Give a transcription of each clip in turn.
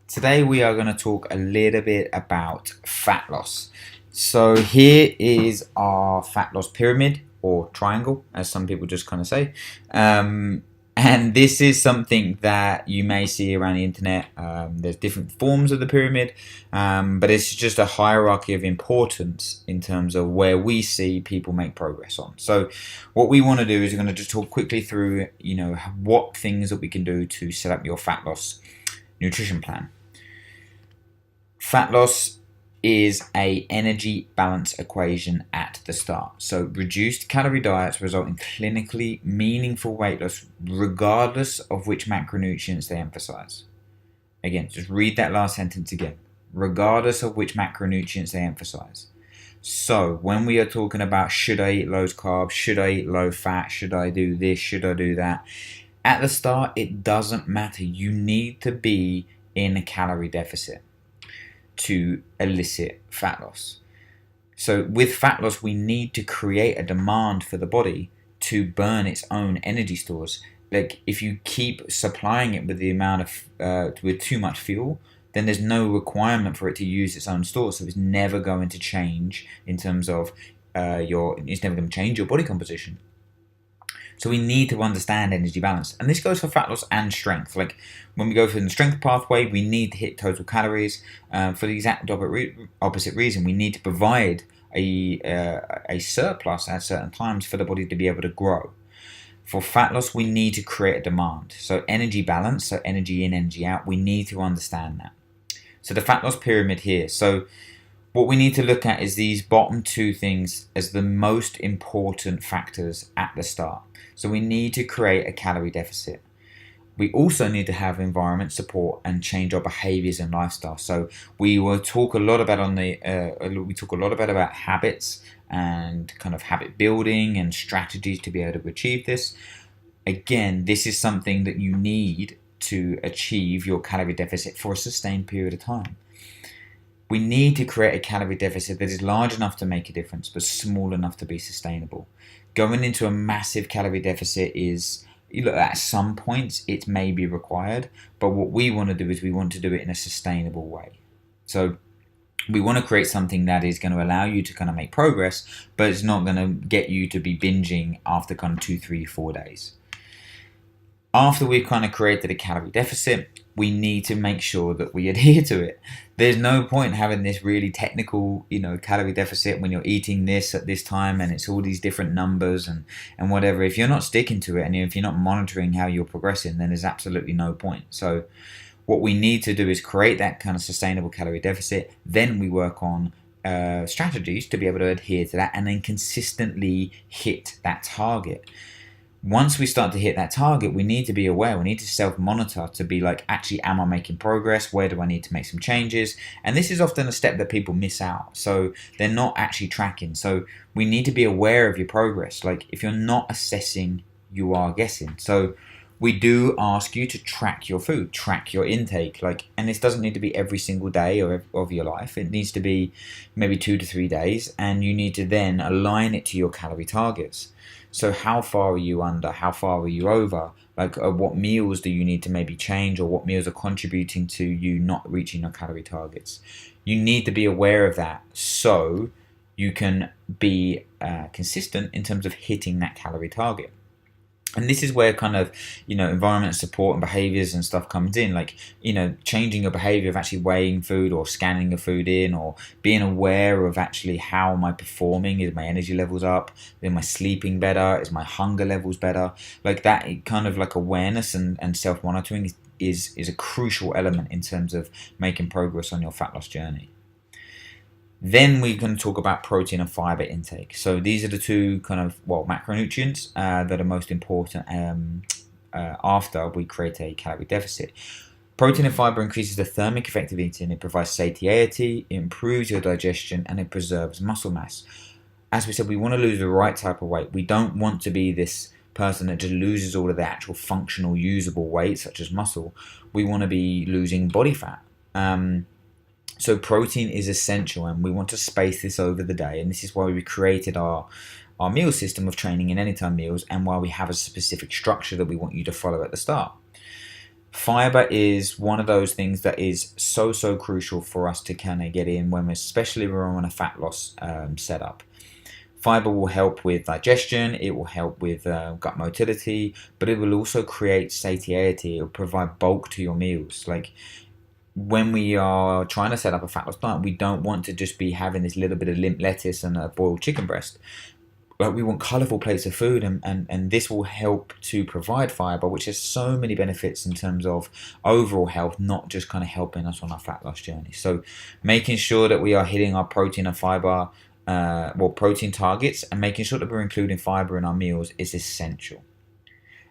Today we are going to talk a little bit about fat loss. So here is our fat loss pyramid or triangle, as some people just kind of say. And this is something that you may see around the internet. There's different forms of the pyramid, but it's just a hierarchy of importance in terms of where we see people make progress on. So what we want to do is we're going to just talk quickly through, what things that we can do to set up your fat loss nutrition plan. Fat loss is a energy balance equation at the start. So reduced calorie diets result in clinically meaningful weight loss regardless of which macronutrients they emphasize. Again, just read that last sentence again. Regardless of which macronutrients they emphasize. So when we are talking about should I eat low carbs, should I eat low fat, should I do this, should I do that, at the start it doesn't matter. You need to be in a calorie deficit to elicit fat loss. So with fat loss, we need to create a demand for the body to burn its own energy stores. Like if you keep supplying it with the amount of with too much fuel, then there's no requirement for it to use its own stores. So it's never going to change in terms of it's never going to change your body composition. So we need to understand energy balance. And this goes for fat loss and strength. Like when we go through the strength pathway, we need to hit total calories. For the exact opposite reason, we need to provide a surplus at certain times for the body to be able to grow. For fat loss, we need to create a demand. So energy balance, so energy in, energy out, we need to understand that. So the fat loss pyramid here. So what we need to look at is these bottom two things as the most important factors at the start. So we need to create a calorie deficit. We also need to have environment support and change our behaviors and lifestyle. So we will talk a lot about about habits and kind of habit building and strategies to be able to achieve this. Again, this is something that you need to achieve your calorie deficit for a sustained period of time. We need to create a calorie deficit that is large enough to make a difference, but small enough to be sustainable. Going into a massive calorie deficit at some points, it may be required, but what we want to do is we want to do it in a sustainable way. So we want to create something that is going to allow you to kind of make progress, but it's not going to get you to be binging after kind of 2, 3, 4 days. After we've kind of created a calorie deficit, we need to make sure that we adhere to it. There's no point having this really technical, calorie deficit when you're eating this at this time and it's all these different numbers and whatever. If you're not sticking to it and if you're not monitoring how you're progressing, then there's absolutely no point. So what we need to do is create that kind of sustainable calorie deficit. Then we work on strategies to be able to adhere to that and then consistently hit that target. Once we start to hit that target, we need to be aware. We need to self-monitor to be like, actually, am I making progress? Where do I need to make some changes? And this is often a step that people miss out. So they're not actually tracking. So we need to be aware of your progress. Like if you're not assessing, you are guessing. So we do ask you to track your food, track your intake. And this doesn't need to be every single day of your life. It needs to be maybe 2 to 3 days. And you need to then align it to your calorie targets. So how far are you under? How far are you over? What meals do you need to maybe change, or what meals are contributing to you not reaching your calorie targets? You need to be aware of that so you can be consistent in terms of hitting that calorie target. And this is where kind of, environment support and behaviors and stuff comes in, changing your behavior of actually weighing food or scanning your food in, or being aware of actually how am I performing? Is my energy levels up? Am I sleeping better? Is my hunger levels better? That kind of awareness and self-monitoring is a crucial element in terms of making progress on your fat loss journey. Then we're going to talk about protein and fiber intake. So these are the two kind of macronutrients that are most important after we create a calorie deficit. Protein and fiber increases the thermic effect of eating. It provides satiety, it improves your digestion, and it preserves muscle mass. As we said, we want to lose the right type of weight. We don't want to be this person that just loses all of the actual functional, usable weight, such as muscle. We want to be losing body fat. So protein is essential, and we want to space this over the day, and this is why we created our meal system of training and anytime meals, and why we have a specific structure that we want you to follow at the start. Fiber is one of those things that is so crucial for us to kind of get in when especially when we're on a fat loss setup. Fiber will help with digestion, it will help with gut motility, but it will also create satiety. It will provide bulk to your meals. Like when we are trying to set up a fat loss diet, we don't want to just be having this little bit of limp lettuce and a boiled chicken breast. Like we want colourful plates of food, and this will help to provide fibre, which has so many benefits in terms of overall health, not just kind of helping us on our fat loss journey. So making sure that we are hitting our protein and fibre, protein targets, and making sure that we're including fibre in our meals is essential.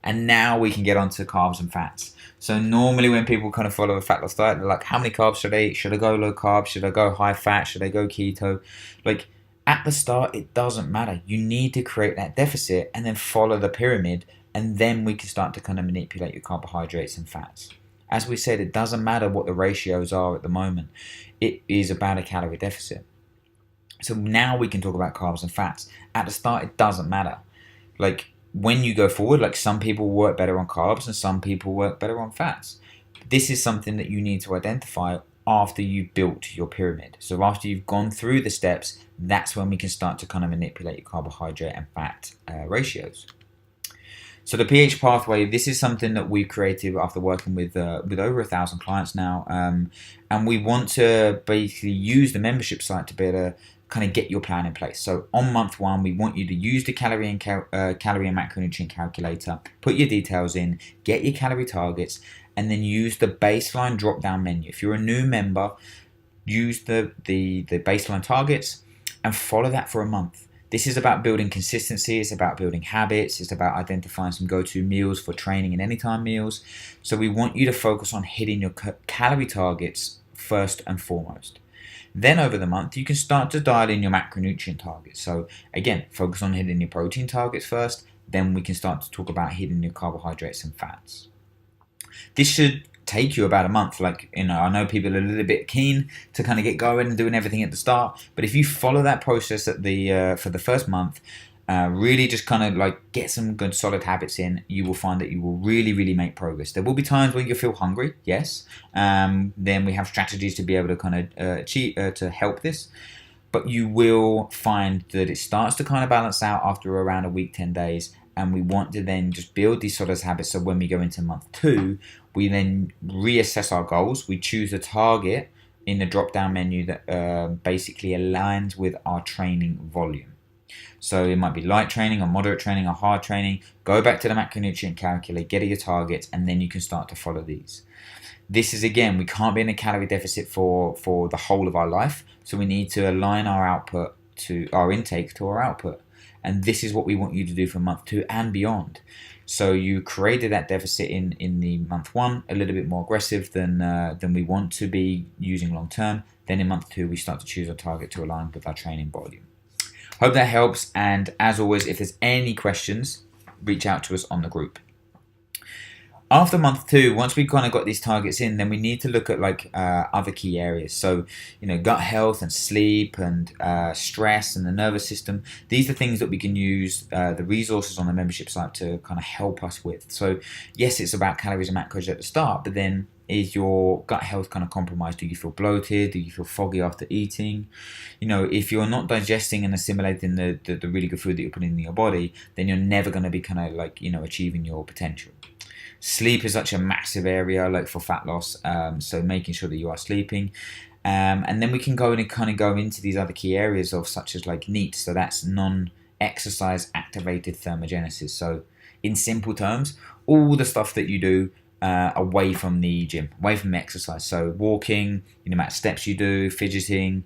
And now we can get onto carbs and fats. So normally when people kind of follow a fat loss diet, they're like, how many carbs should I eat? Should I go low carb? Should I go high fat? Should I go keto? Like, at the start, it doesn't matter. You need to create that deficit and then follow the pyramid, and then we can start to kind of manipulate your carbohydrates and fats. As we said, it doesn't matter what the ratios are at the moment. It is about a calorie deficit. So now we can talk about carbs and fats. At the start, it doesn't matter. Like when you go forward, like some people work better on carbs and some people work better on fats. This is something that you need to identify after you've built your pyramid. So after you've gone through the steps, that's when we can start to kind of manipulate your carbohydrate and fat ratios. So the pH pathway, this is something that we've created after working with over 1,000 clients now, and we want to basically use the membership site to be able to kind of get your plan in place. So on month 1, we want you to use the calorie and macronutrient calculator, put your details in, get your calorie targets, and then use the baseline drop-down menu. If you're a new member, use the baseline targets and follow that for a month. This is about building consistency, it's about building habits, it's about identifying some go-to meals for training and anytime meals. So we want you to focus on hitting your calorie targets first and foremost. Then over the month, you can start to dial in your macronutrient targets. So again, focus on hitting your protein targets first, then we can start to talk about hitting your carbohydrates and fats. This should take you about a month. Like, I know people are a little bit keen to kind of get going and doing everything at the start, but if you follow that process for the first month, really just kind of like get some good solid habits in, you will find that you will really make progress. There will be times when you feel hungry, yes. Then we have strategies to be able to kind of to help this, but you will find that it starts to kind of balance out after around a week, 10 days. And we want to then just build these sort of habits. So when we go into month 2, we then reassess our goals. We choose a target in the drop-down menu that basically aligns with our training volume. So it might be light training or moderate training or hard training. Go back to the macronutrient calculator, get your targets, and then you can start to follow these. This is, again, we can't be in a calorie deficit for the whole of our life. So we need to align our output to our intake to our output. And this is what we want you to do for month 2 and beyond. So you created that deficit in the month 1, a little bit more aggressive than we want to be using long term. Then in month 2, we start to choose a target to align with our training volume. Hope that helps. And as always, if there's any questions, reach out to us on the group. After month 2, once we've kind of got these targets in, then we need to look at like other key areas. So, gut health and sleep and stress and the nervous system. These are things that we can use the resources on the membership site to kind of help us with. So, yes, it's about calories and macros at the start, but then is your gut health kind of compromised? Do you feel bloated? Do you feel foggy after eating? If you're not digesting and assimilating the really good food that you're putting in your body, then you're never going to be kind of like, achieving your potential. Sleep is such a massive area like for fat loss, so making sure that you are sleeping. And then we can go in and kind of go into these other key areas of such as like NEAT, so that's non-exercise activated thermogenesis. So in simple terms, all the stuff that you do away from the gym, away from the exercise. So walking, the amount of steps you do, fidgeting,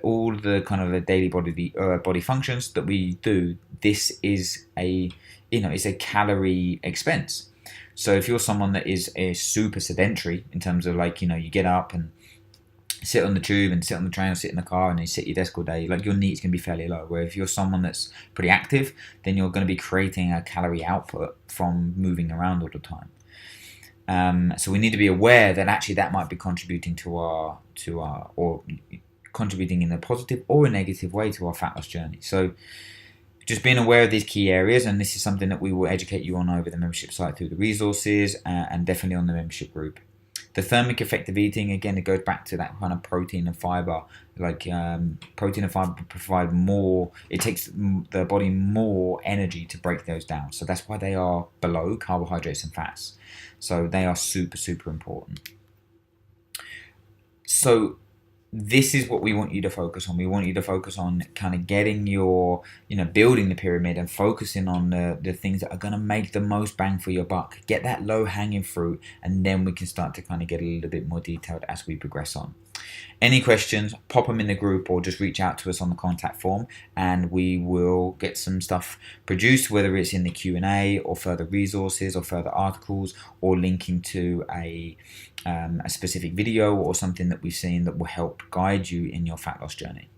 all the kind of the daily body functions that we do. This is it's a calorie expense. So if you're someone that is super sedentary in terms of like, you get up and sit on the tube and sit on the train or sit in the car and you sit at your desk all day, like your needs can be fairly low. Where if you're someone that's pretty active, then you're going to be creating a calorie output from moving around all the time. So we need to be aware that actually that might be contributing or contributing in a positive or a negative way to our fat loss journey. So just being aware of these key areas, and this is something that we will educate you on over the membership site through the resources, and definitely on the membership group. The thermic effect of eating, again, it goes back to that kind of protein and fiber. Like protein and fiber provide more, it takes the body more energy to break those down. So that's why they are below carbohydrates and fats. So they are super, super important. So this is what we want you to focus on. We want you to focus on kind of getting your, building the pyramid and focusing on the things that are going to make the most bang for your buck. Get that low hanging fruit, and then we can start to kind of get a little bit more detailed as we progress on. Any questions, pop them in the group or just reach out to us on the contact form, and we will get some stuff produced, whether it's in the Q&A or further resources or further articles, or linking to a specific video or something that we've seen that will help guide you in your fat loss journey.